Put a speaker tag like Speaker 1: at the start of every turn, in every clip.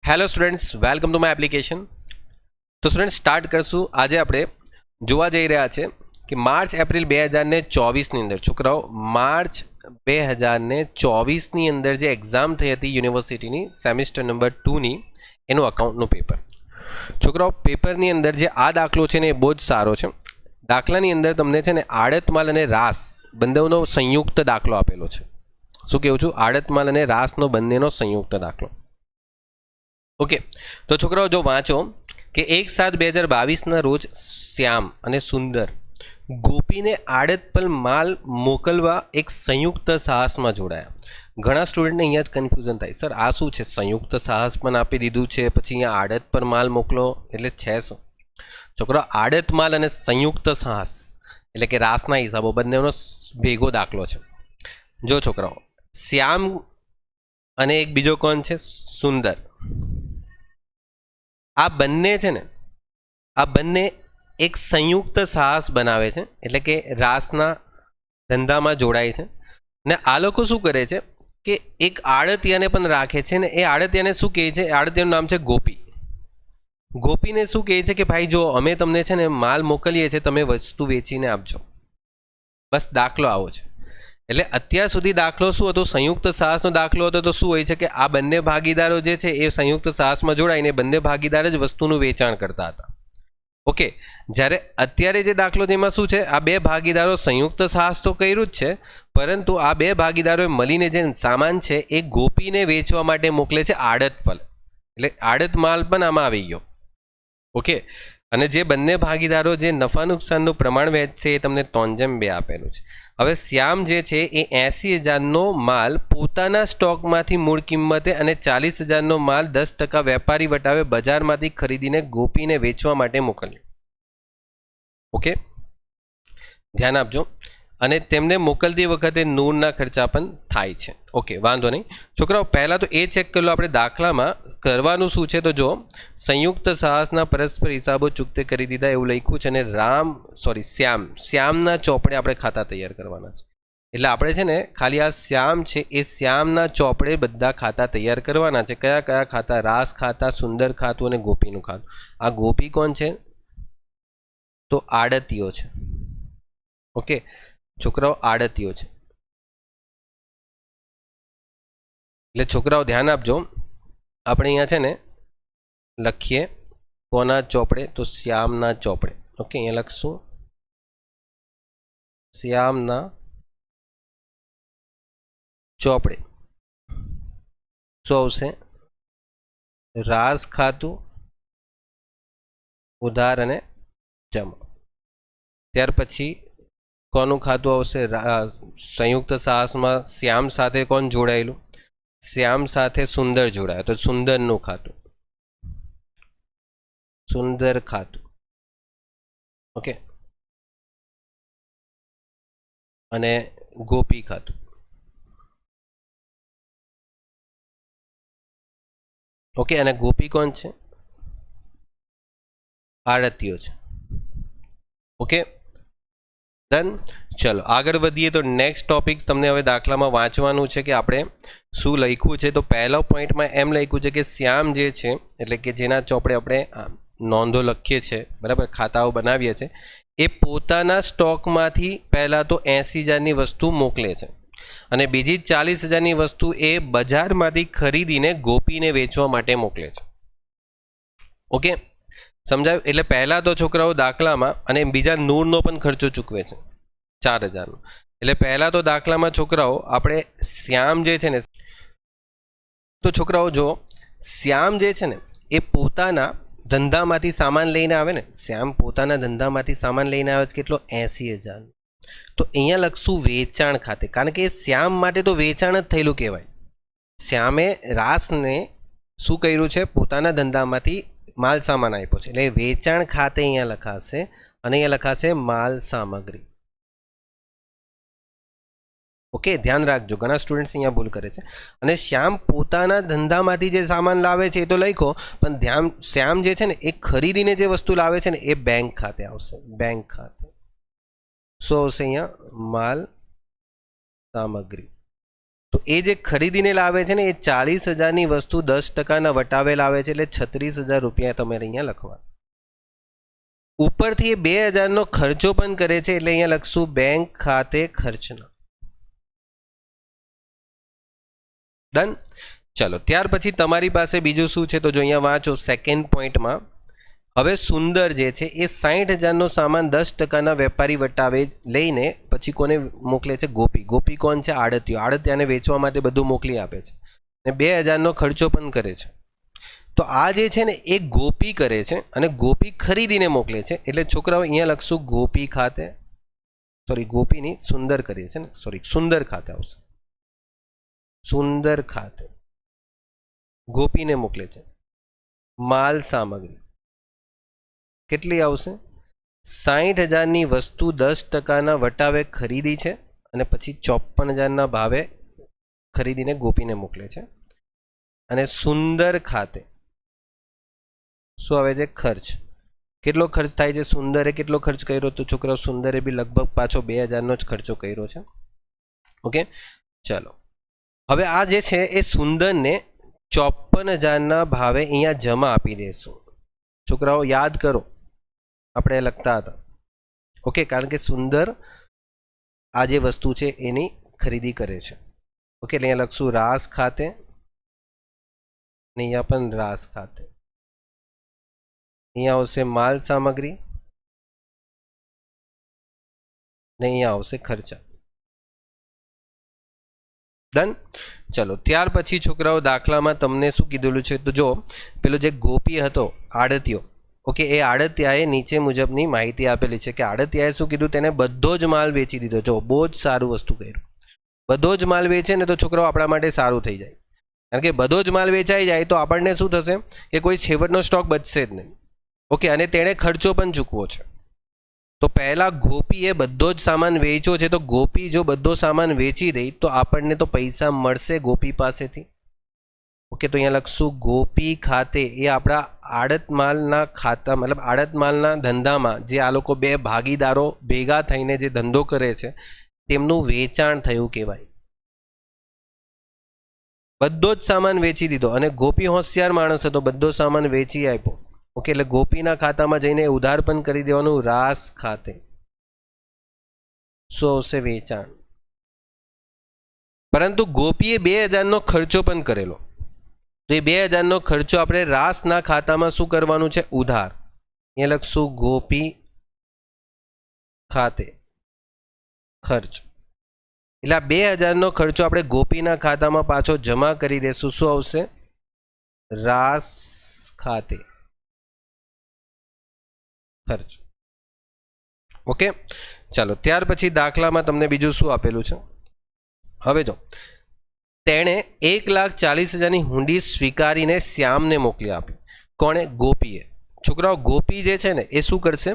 Speaker 1: Hello students, welcome to my application. તો student start કરશું. આજે આપણે જોવા જઈ રહ્યા છે કે માર્ચ એપ્રિલ 2024ની અંદર છોકરાઓ માર્ચ 2024ની અંદર જે એક્ઝામ થઈ હતી યુનિવર્સિટીની સેમિસ્ટર નંબર 2ની એનું અકાઉન્ટનું પેપર. છોકરાઓ પેપરની અંદર જે આ દાખલો છે ને એ બહુ જ સારો છે. દાખલાની અંદર તમને છે ને આડતમાલ અને રાસ બંનેનો સંયુક્ત દાખલો આપેલો છે. શું કહું છું? આડતમાલ અને રાસનો બંનેનો સંયુક્ત દાખલો. ઓકે, તો છોકરાઓ જો વાંચો કે 1/7/2022ના રોજ શ્યામ અને સુંદર ગોપીને આડત પર માલ મોકલવા એક સંયુક્ત સાહસમાં જોડાયા. ઘણા સ્ટુડન્ટને અહીંયા જ કન્ફ્યુઝન થાય, સર આ શું છે? સંયુક્ત સાહસ પણ આપી દીધું છે, પછી અહીંયા આડત પર માલ મોકલો એટલે છે શું? છોકરાઓ આડત માલ અને સંયુક્ત સાહસ એટલે કે રાસના હિસાબો બંનેનો ભેગો દાખલો છે. જો છોકરાઓ શ્યામ અને એક બીજો કોણ છે? સુંદર. આ બંને છે ને, આ બંને એક સંયુક્ત સાહસ બનાવે છે, એટલે કે રાસના ધંધામાં જોડાય છે. ને આ લોકો શું કરે છે કે એક આડતિયાને પણ રાખે છે ને એ આડતિયાને શું કહે છે? આડતિયાનું નામ છે ગોપી. ગોપીને શું કહે છે કે ભાઈ જો અમે તમને છે ને માલ મોકલીએ છીએ, તમે વસ્તુ વેચીને આપજો. બસ દાખલો આવો છે. એટલે અત્યાર સુધી દાખલો શું હતો? સંયુક્ત સાહસનો દાખલો હતો. તો શું હોય છે કે આ બંને ભાગીદારો જે છે એ સંયુક્ત સાહસમાં જોડાઈને બંને ભાગીદાર જ વસ્તુનું વેચાણ કરતા હતા. ઓકે, જ્યારે અત્યારે જે દાખલો તેમાં શું છે? આ બે ભાગીદારો સંયુક્ત સાહસ તો કર્યું જ છે, પરંતુ આ બે ભાગીદારોએ મળીને જે સામાન છે એ ગોપીને વેચવા માટે મોકલે છે આડત પર. એટલે આડત માલ પણ આમાં આવી ગયો. ઓકે, અને જે બંને ભાગીદારો જે નફા નુકસાનનું પ્રમાણ વહેંચશે એ તમને 3/2 આપેલું છે. હવે શ્યામ જે છે એ 80,000નો માલ પોતાના સ્ટોકમાંથી મૂળ કિંમતે અને 40,000નો માલ 10% વેપારી વટાવે બજારમાંથી ખરીદીને ગોપીને વેચવા માટે મોકલ્યો. ઓકે, ધ્યાન આપજો. અને તેમને મોકલતી વખતે નૂરના ખર્ચા પણ થાય છે. ઓકે, વાંધો નહીં. છોકરાઓ પહેલાં તો એ ચેક કરી લો આપણે દાખલામાં કરવાનું શું છે. તો જો સંયુક્ત સાહસના પરસ્પર હિસાબો ચૂકતે કરી દીધા એવું લખ્યું છે. અને શ્યામના ચોપડે આપણે ખાતા તૈયાર કરવાના છે. એટલે આપણે છે ને ખાલી આ શ્યામ છે એ શ્યામના ચોપડે બધા ખાતા તૈયાર કરવાના છે. કયા કયા ખાતા? રાસ ખાતા, સુંદર ખાતું અને ગોપીનું ખાતું. આ ગોપી કોણ છે? તો આડતીઓ છે. ઓકે છોકરાઓ, આડતીઓ છે. એટલે છોકરાઓ ધ્યાન આપજો. આપણે અહીંયા છે ને લખીએ કોના ચોપડે? તો શ્યામના ચોપડે. ઓકે, અહીંયા લખશું શ્યામના ચોપડે. શું આવશે? રાસ ખાતું, ઉધાર અને જમા. ત્યાર પછી કોનું ખાતું આવશે? સંયુક્ત સાહસમાં શ્યામ સાથે કોણ જોડાયેલું? શ્યામ સાથે સુંદર જોડાય તો સુંદરનું ખાતું, સુંદર ખાતું. ઓકે, અને ગોપી ખાતું. ઓકે, અને ગોપી કોણ છે? આડતીઓ છે. Okay done. ચલો આગળ વધીએ. તો નેક્સ્ટ ટોપિક તમને હવે દાખલામાં વાંચવાનું છે કે આપણે શું લખ્યું છે. તો પહેલો પોઈન્ટમાં એમ લખ્યું છે કે શ્યામ જે છે એટલે કે જેના ચોપડે આપણે નોંધો લખીએ છીએ, બરાબર, ખાતાઓ બનાવીએ છીએ, એ પોતાના સ્ટોકમાંથી પહેલાં તો 80,000ની વસ્તુ મોકલે છે અને બીજી 40,000ની વસ્તુ એ બજારમાંથી ખરીદીને ગોપીને વેચવા માટે મોકલે છે. ઓકે, સમજાયું? એટલે પહેલાં તો છોકરાઓ દાખલામાં અને બીજા નૂરનો પણ ખર્ચો ચૂકવે છે 4,000નો. એટલે પહેલાં તો દાખલામાં છોકરાઓ આપણે શ્યામ જે છે ને, તો છોકરાઓ જો શ્યામ જે છે ને એ પોતાના ધંધામાંથી સામાન લઈને આવે ને, શ્યામ પોતાના ધંધામાંથી સામાન લઈને આવે છે કેટલો? 80,000. તો અહીંયા લખશું વેચાણ ખાતે, કારણ કે શ્યામ માટે તો વેચાણ જ થયેલું કહેવાય. શ્યામે રાસને શું કર્યું છે? પોતાના ધંધામાંથી માલ સામાન આપ્યો છે. એટલે વેચાણ ખાતે અહીંયા લખાશે અને અહીંયા લખાશે માલ સામગ્રી. ઓકે, ધ્યાન રાખજો. ઘણા સ્ટુડન્ટ્સ અહીંયા ભૂલ કરે છે. અને શ્યામ પોતાના ધંધામાંથી જે સામાન લાવે છે એ તો લખો, પણ શ્યામ જે છે ને એ ખરીદીને જે વસ્તુ લાવે છે ને એ બેંક ખાતે આવશે. બેંક ખાતે શું આવશે? અહીંયા માલ સામગ્રી. તો એ જે ખરીદીને લાવે છે ને એ 40,000ની વસ્તુ 10%ના વટાવે લાવે છે, એટલે 36,000 રૂપિયા તમારે અહીંયા લખવા. ઉપરથી એ 2,000નો ખર્ચો પણ કરે છે, એટલે અહીંયા લખશું બેંક ખાતે ખર્ચના. ડન. ચલો ત્યાર પછી તમારી પાસે બીજું શું છે, તો જો અહીંયા વાંચો સેકન્ડ પોઈન્ટમાં. હવે સુંદર જે છે એ 60,000નો સામાન 10%ના વેપારી વટાવે લઈને પછી કોને મોકલે છે? ગોપી. ગોપી કોણ છે? આડતિયો. આડતિયાને વેચવા માટે બધું મોકલી આપે છે અને 2,000નો ખર્ચો પણ કરે છે. તો આ જે છે ને એ ગોપી કરે છે અને ગોપી ખરીદીને મોકલે છે, એટલે છોકરાઓ અહીંયા લખશું ગોપી ખાતે, સોરી ગોપીની સુંદર કરીએ છે ને, સોરી સુંદર ખાતે આવશે. સુંદર ખાતે ગોપીને મોકલે છે. માલ સામગ્રી કેટલી આવશે? 60,000ની વસ્તુ 10%ના વટાવે ખરીદી છે અને પછી 54,000ના ભાવે ખરીદીને ગોપીને મોકલે છે. અને સુંદર ખાતે શું આવે છે? ખર્ચ. કેટલો ખર્ચ થાય છે? સુંદરે કેટલો ખર્ચ કર્યો? તો છોકરાઓ સુંદરે બી લગભગ પાછો 2,000નો જ ખર્ચો કર્યો છે. ઓકે, ચલો હવે આ જે છે એ સુંદરને 54,000ના ભાવે અહીંયા જમા આપી દેશું. છોકરાઓ યાદ કરો, આપણે લખતા હતા. ઓકે, કારણ કે સુંદર આ જે વસ્તુ છે એની ખરીદી કરે છે. ઓકે, એટલે અહીંયા લખશું રાસ ખાતે ને અહીંયા પણ રાસ ખાતે. અહીંયા આવશે માલ સામગ્રી ને અહીંયા આવશે ખર્ચા. ડન. ચલો ત્યાર પછી છોકરાઓ દાખલામાં તમને શું કીધેલું છે, તો જો પેલો જે ગોપી હતો આડતિયો, ઓકે, એ આડતિયાએ નીચે મુજબની માહિતી આપેલી છે કે આડતિયાએ શું કીધું? તેને બધો જ માલ વેચી દીધો. જો બહુ જ સારું વસ્તુ કર્યું. બધો જ માલ વેચે ને તો છોકરાઓ આપણા માટે સારું થઈ જાય, કારણ કે બધો જ માલ વેચાઈ જાય તો આપણને શું થશે કે કોઈ છેવટનો સ્ટોક બચશે જ નહીં. ઓકે, અને તેણે ખર્ચો પણ ચૂકવો છે. તો પહેલા ગોપીએ બધો જ સામાન વેચ્યો છે, તો ગોપી જો બધો સામાન વેચી દે તો આપણને તો પૈસા મળશે ગોપી પાસેથી. ઓકે, તો અહીંયા લખશું ગોપી ખાતે. એ આપણા આડત માલના ખાતા, મતલબ આડત માલના ધંધામાં જે આ લોકો બે ભાગીદારો ભેગા થઈને જે ધંધો કરે છે તેમનું વેચાણ થયું કહેવાય. બધો જ સામાન વેચી દીધો અને ગોપી હોશિયાર માણસ હતો, બધો સામાન વેચી આપ્યો. ઓકે, એટલે ગોપીના ખાતામાં જઈને ઉધાર પણ કરી દેવાનું. રાસ ખાતે શું આવશે? વેચાણ. પરંતુ ગોપીએ 2,000નો ખર્ચો પણ કરેલો, તો એ 2,000નો ખર્ચો આપણે રાસના ખાતામાં શું કરવાનું છે? ઉધાર. અહીંયા લખશું ગોપી ખાતે ખર્ચ. એટલે આ 2,000નો ખર્ચો આપણે ગોપીના ખાતામાં પાછો જમા કરી દેશું. શું આવશે? રાસ ખાતે ખર્ચ. ઓકે, ચાલો ત્યાર પછી દાખલામાં તમને બીજું શું આપેલું છે? હવે જો તેણે 1,40,000ની હુંડી સ્વીકારીને શ્યામને મોકલી આપી. કોણે? ગોપીએ. છોકરાઓ ગોપી જે છે ને એ શું કરશે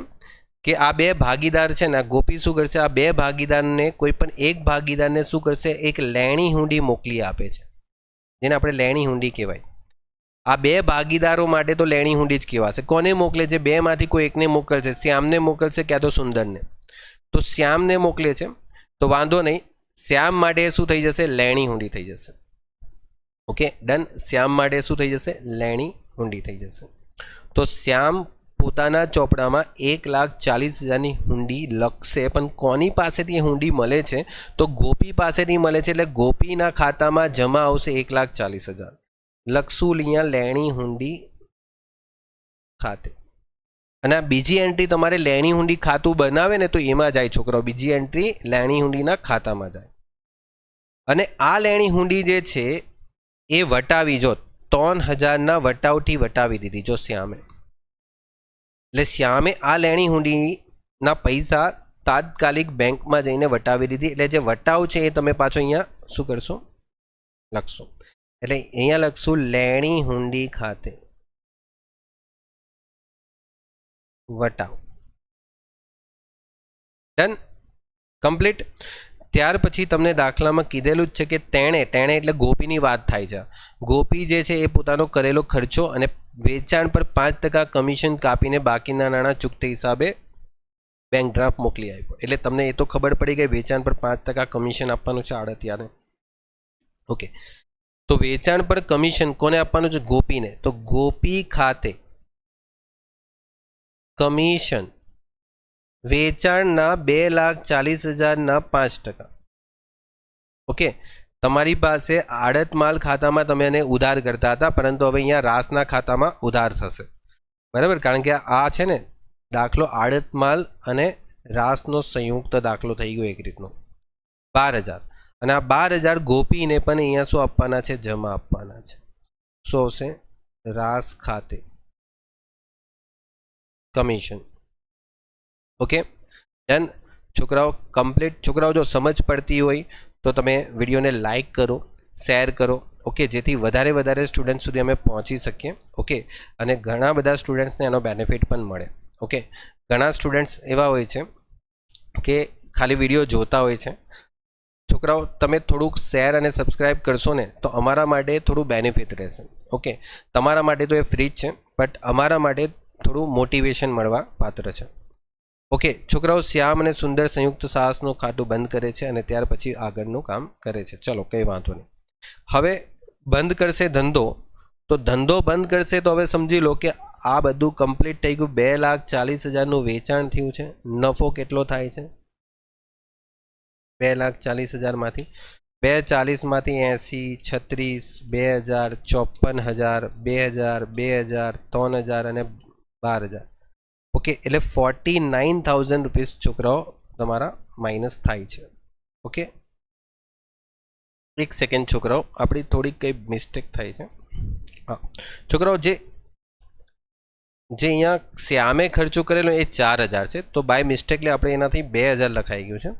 Speaker 1: કે આ બે ભાગીદાર છે ને, ગોપી શું કરશે? આ બે ભાગીદારને કોઈ પણ એક ભાગીદારને શું કરશે? એક લેણી હુંડી મોકલી આપે છે, જેને આપણે લેણી હુંડી કહેવાય. આ બે ભાગીદારો માટે તો લેણી હુંડી જ કહેવાશે. કોને મોકલે છે? બેમાંથી કોઈ એકને મોકલશે. શ્યામને મોકલશે ક્યાં તો સુંદરને. તો શ્યામને મોકલે છે તો વાંધો નહીં, શ્યામ માટે શું થઈ જશે? લેણી હુંડી થઈ જશે. Okay, done. શ્યામ માટે શું થઈ જશે? લેણી હુંડી થઈ જશે. તો શ્યામ પોતાના ચોપડામાં 1,40,000ની હુંડી લખશે, પણ કોની પાસેથી હુંડી મળે છે? તો ગોપી પાસેથી મળે છે, એટલે ગોપીના ખાતામાં જમા આવશે 1,40,000. લખશું અહીંયા લેણી હુંડી ખાતે. અને આ બીજી એન્ટ્રી તમારે લેણી હુંડી ખાતું બનાવે ને તો એમાં જાય છોકરાઓ. બીજી એન્ટ્રી લેણી હુંડીના ખાતામાં જાય. અને આ લેણી હુંડી જે છે એ વટાવી, જો 3,000ના વટાવથી વટાવી દીધી જો શ્યામે. એટલે શ્યામે આ લેણી હુંડીના પૈસા તાત્કાલિક બેંકમાં જઈને વટાવી દીધી. એટલે જે વટાવ છે એ તમે પાછો અહીંયા શું કરશો? લખશો. એટલે અહીંયા લખશું લેણી હુંડી ખાતે વટાવ. Done, complete. ત્યાર પછી તમને દાખલામાં કીધેલું જ છે કે તેણે એટલે ગોપીની વાત થાય છે. ગોપી જે છે એ પોતાનો કરેલો ખર્ચો અને વેચાણ પર 5% કમિશન કાપીને બાકીના નાણાં ચૂકતે હિસાબે બેંક ડ્રાફ્ટ મોકલી આપ્યો. એટલે તમને એ તો ખબર પડી ગઈ વેચાણ પર 5% કમિશન આપવાનું છે આડતિયાને. ઓકે, તો વેચાણ પર કમિશન કોને આપવાનું છે? ગોપીને. તો ગોપી ખાતે કમિશન વેચાણના 2,40,000ના 5%. ઓકે, તમારી પાસે આડત માલ ખાતામાં તમે એને ઉધાર કરતા હતા, પરંતુ હવે અહીંયા રાસના ખાતામાં ઉધાર થશે, બરાબર? કારણ કે આ છે ને દાખલો આડત માલ અને રાસનો સંયુક્ત દાખલો થઈ ગયો એક રીતનો. 12,000 અને આ 12,000 ગોપીને પણ અહીંયા શું આપવાના છે? જમા આપવાના છે. શું આવશે? રાસ ખાતે કમિશન. ઓકે ડન છોકરાઓ, કમ્પ્લીટ. છોકરાઓ જો સમજ પડતી હોય તો તમે વિડીયોને લાઈક કરો, શેર કરો, ઓકે, જેથી વધારે સ્ટુડન્ટ સુધી અમે પહોંચી શકીએ. ઓકે, અને ઘણા બધા સ્ટુડન્ટ્સને એનો બેનિફિટ પણ મળે. ઓકે, ઘણા સ્ટુડન્ટ્સ એવા હોય છે કે ખાલી વિડીયો જોતા હોય છે. છોકરાઓ તમે થોડુંક શેર અને સબસ્ક્રાઈબ કરશો ને તો અમારા માટે થોડું બેનિફિટ રહેશે. ઓકે, તમારા માટે તો એ ફ્રી જ છે, બટ અમારા માટે થોડું મોટિવેશન મળવા પાત્ર છે. ઓકે છોકરાઓ, શ્યામ અને સુંદર સંયુક્ત સાહસનું ખાતું બંધ કરે છે અને ત્યાર પછી આગળનું કામ કરે છે. ચલો, કંઈ વાંધો નહીં. હવે બંધ કરશે ધંધો, તો ધંધો બંધ કરશે તો હવે સમજી લો કે આ બધું કમ્પ્લીટ થઈ ગયું. 2,40,000નું વેચાણ થયું છે. નફો કેટલો થાય છે? 2,40,000માંથી 240માંથી 80, 36, 2,000, 54,000, 2,000, 3,000 અને 12,000. ઓકે, એટલે 49,000 રૂપીસ છોકરાઓ તમારા માઇનસ થાય છે. ઓકે, એક સેકન્ડ છોકરાઓ, આપણી થોડીક કંઈ મિસ્ટેક થાય છે. હા છોકરાઓ, જે અહીંયા શ્યામે ખર્ચો કરેલો એ 4,000 છે, તો બાય મિસ્ટેકલી આપણે એનાથી 2,000 લખાઈ ગયું છે.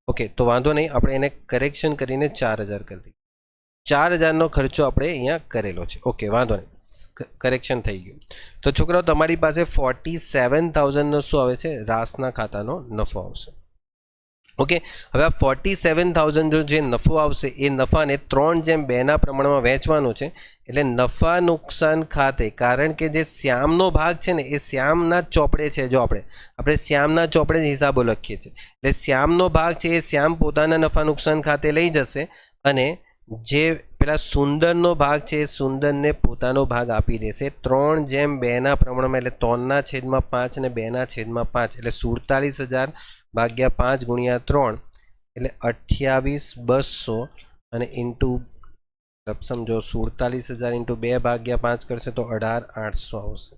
Speaker 1: ઓકે, તો વાંધો નહીં, આપણે એને કરેક્શન કરીને 4,000 કરી દઈએ. 4,000નો ખર્ચો આપણે અહીંયા કરેલો છે. ઓકે, વાંધો નહીં, કરેક્શન થઈ ગયું. તો છોકરાઓ તમારી પાસે 47,000નો શું આવે છે? રાસના ખાતાનો નફો આવશે. ઓકે, હવે આ 47,000 જે નફો આવશે એ નફાને 3:2ના પ્રમાણમાં વહેંચવાનું છે. એટલે નફા નુકસાન ખાતે, કારણ કે જે શ્યામનો ભાગ છે ને એ શ્યામના ચોપડે છે. જો આપણે શ્યામના ચોપડે હિસાબો લખીએ છીએ, એટલે શ્યામનો ભાગ છે એ શ્યામ પોતાના નફા નુકસાન ખાતે લઈ જશે, અને જે પેલા સુંદરનો ભાગ છે એ સુંદરને પોતાનો ભાગ આપી દેશે 3:2ના પ્રમાણમાં. એટલે 3/5 અને 2/5, એટલે 47,000 ભાગ્યા 5 ગુણ્યા 3, એટલે 28,200 અને ઇન્ટુ સમજો 47,000 ઇન્ટુ 2 ભાગ્યા 5 કરશે તો 18,800 આવશે.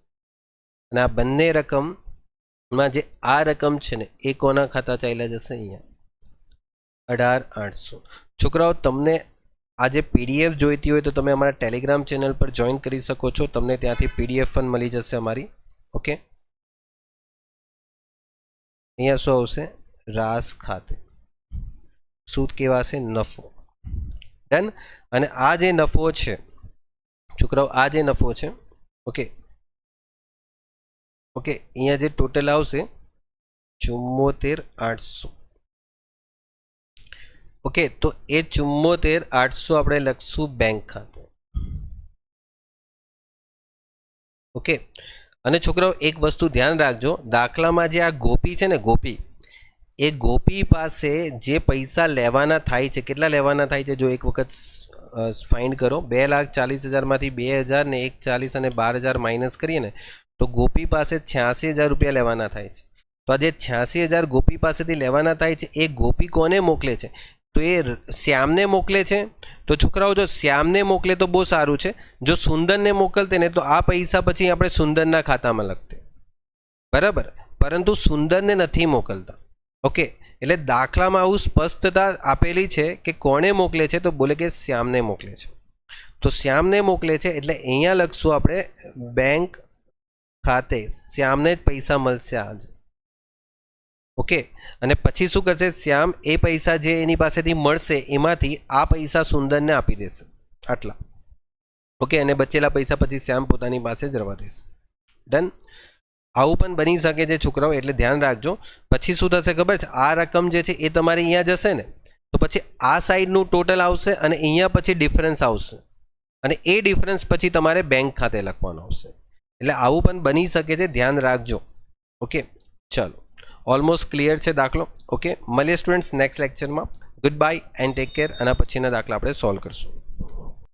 Speaker 1: અને આ બંને રકમમાં જે આ રકમ છે ને એ કોના ખાતા ચાલ્યા જશે? અહીંયા 18,800. છોકરાઓ, તમને આ જે પીડીએફ જોઈતી હોય તો તમે અમારા ટેલિગ્રામ ચેનલ પર જોઈન કરી શકો છો. તમને ત્યાંથી પીડીએફ પણ મળી જશે અમારી. ઓકે, અહીંયા શું આવશે? રાસ ખાતે શું કહેવાશે? નફો. ડન. અને આ જે નફો છે છોકરાઓ, આ જે નફો છે, ઓકે ઓકે, અહીંયા જે ટોટલ આવશે 74,800. ઓકે, તો એ 74,800 આપણે લખશું બેંક ખાતે. ઓકે, અને છોકરાઓ એક વસ્તુ ધ્યાન રાખજો, દાખલામાં જે આ ગોપી છે ને, એ ગોપી પાસે જે પૈસા લેવાના થાય છે, કેટલા લેવાના થાય છે? જો એક વખત ફાઇન્ડ કરો, 2,40,000માંથી 2,000 ને 1,40 અને 12,000 માઇનસ કરીએ ને તો ગોપી પાસે 86,000 રૂપિયા લેવાના થાય છે. તો આ જે 86,000 ગોપી પાસેથી લેવાના થાય છે એ ગોપી કોને મોકલે છે? તો એ શ્યામને મોકલે છે. તો છોકરાઓ, જો શ્યામને મોકલે તો બહુ સારું છે. જો સુંદરને મોકલતે ને તો આ પૈસા પછી આપણે સુંદરના ખાતામાં લખતે, બરાબર, પરંતુ સુંદરને નથી મોકલતા. ઓકે, એટલે દાખલામાં આવું સ્પષ્ટતા આપેલી છે કે કોને મોકલે છે, તો બોલે કે શ્યામને મોકલે છે. તો શ્યામને મોકલે છે એટલે અહીંયા લખશું આપણે બેંક ખાતે શ્યામને જ પૈસા મળશે આજે. ઓકે, અને પછી શું કરશે શ્યામ? એ પૈસા જે એની પાસેથી મળશે એમાંથી આ પૈસા સુંદરને આપી દેશે, આટલા. ઓકે, અને બચેલા પૈસા પછી શ્યામ પોતાની પાસે જ રહેવા દેશે. ડન. આવું પણ બની શકે છે છોકરાઓ, એટલે ધ્યાન રાખજો. પછી શું થશે ખબર છે? આ રકમ જે છે એ તમારી અહીંયા જશે ને તો પછી આ સાઈડનું ટોટલ આવશે અને અહીંયા પછી ડિફરન્સ આવશે, અને એ ડિફરન્સ પછી તમારે બેંક ખાતે લખવાનો આવશે. એટલે આવું પણ બની શકે છે, ધ્યાન રાખજો. ઓકે, ચલો, ઓલમોસ્ટ ક્લિયર છે દાખલો. ઓકે, મળીએ સ્ટુડન્ટ્સ નેક્સ્ટ લેક્ચરમાં. Good bye and take care. અને પછીના દાખલા આપણે સોલ્વ કરશું.